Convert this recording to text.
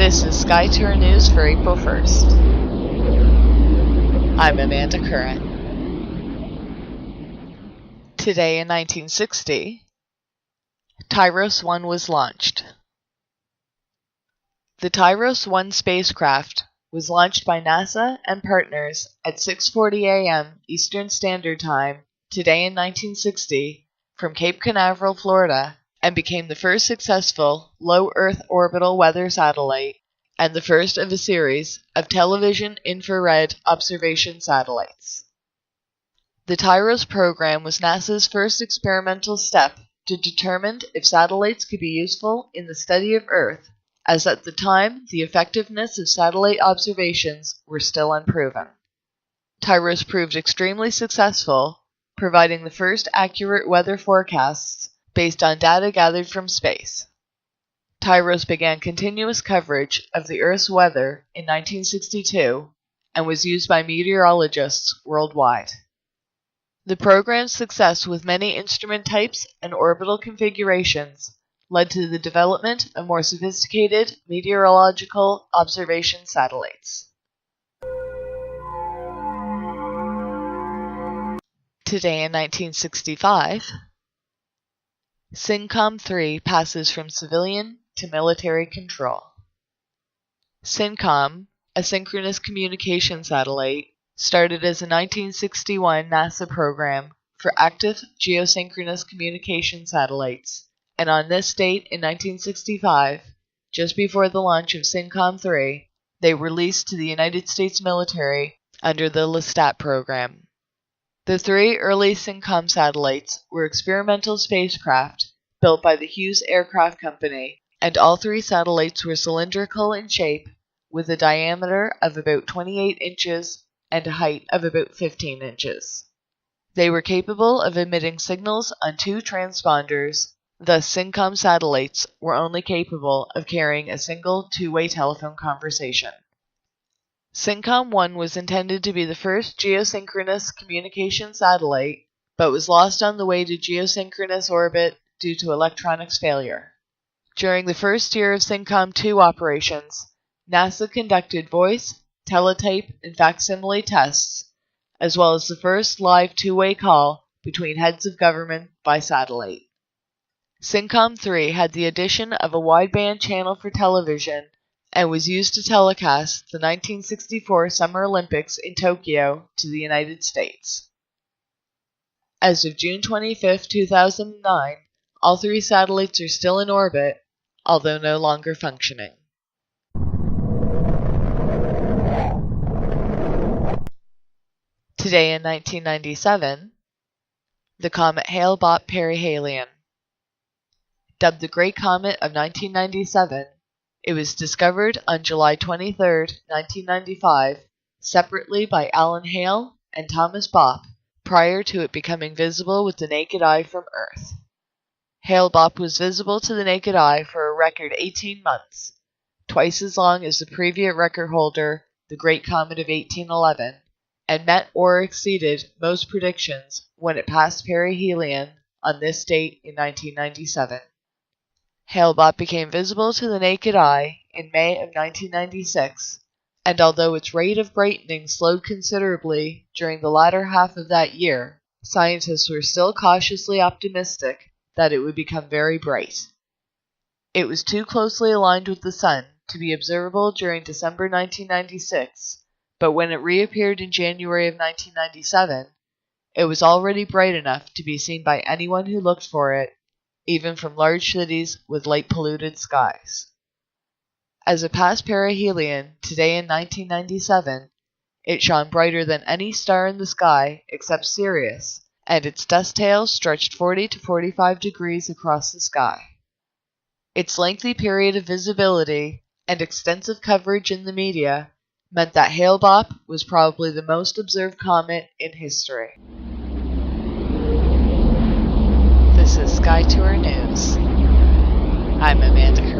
This is SkyTour News for April 1st. I'm Amanda Curran. Today in 1960, Tyros 1 was launched. The Tyros 1 spacecraft was launched by NASA and partners at 6:40 a.m. Eastern Standard Time today in 1960 from Cape Canaveral, Florida, and became the first successful low Earth orbital weather satellite and the first of a series of television infrared observation satellites. The Tyros program was NASA's first experimental step to determine if satellites could be useful in the study of Earth, as at the time the effectiveness of satellite observations were still unproven. Tyros proved extremely successful, providing the first accurate weather forecasts based on data gathered from space. Tyros began continuous coverage of the Earth's weather in 1962 and was used by meteorologists worldwide. The program's success with many instrument types and orbital configurations led to the development of more sophisticated meteorological observation satellites. Today in 1965, SYNCOM-3 passes from civilian to military control. SYNCOM, a synchronous communication satellite, started as a 1961 NASA program for active geosynchronous communication satellites, and on this date in 1965, just before the launch of SYNCOM-3, they were leased to the United States military under the Lestat program. The three early SYNCOM satellites were experimental spacecraft built by the Hughes Aircraft Company, and all three satellites were cylindrical in shape with a diameter of about 28 inches and a height of about 15 inches. They were capable of emitting signals on two transponders, thus SYNCOM satellites were only capable of carrying a single two-way telephone conversation. SYNCOM-1 was intended to be the first geosynchronous communication satellite, but was lost on the way to geosynchronous orbit due to electronics failure. During the first year of SYNCOM-2 operations, NASA conducted voice, teletype, and facsimile tests, as well as the first live two-way call between heads of government by satellite. SYNCOM-3 had the addition of a wideband channel for television and was used to telecast the 1964 Summer Olympics in Tokyo to the United States. As of June 25, 2009, all three satellites are still in orbit, although no longer functioning. Today in 1997, the comet Hale-Bopp-Perihelion. Dubbed the Great Comet of 1997, it was discovered on July 23, 1995, separately by Alan Hale and Thomas Bopp, prior to it becoming visible with the naked eye from Earth. Hale-Bopp was visible to the naked eye for a record 18 months, twice as long as the previous record holder, the Great Comet of 1811, and met or exceeded most predictions when it passed perihelion on this date in 1997. Hale-Bopp became visible to the naked eye in May of 1996, and although its rate of brightening slowed considerably during the latter half of that year, scientists were still cautiously optimistic that it would become very bright. It was too closely aligned with the Sun to be observable during December 1996, but when it reappeared in January of 1997, it was already bright enough to be seen by anyone who looked for it, even from large cities with light-polluted skies. As it passed perihelion today in 1997, it shone brighter than any star in the sky except Sirius, and its dust tail stretched 40 to 45 degrees across the sky. Its lengthy period of visibility and extensive coverage in the media meant that Hale-Bopp was probably the most observed comet in history. This is SkyTour News. I'm Amanda Curran.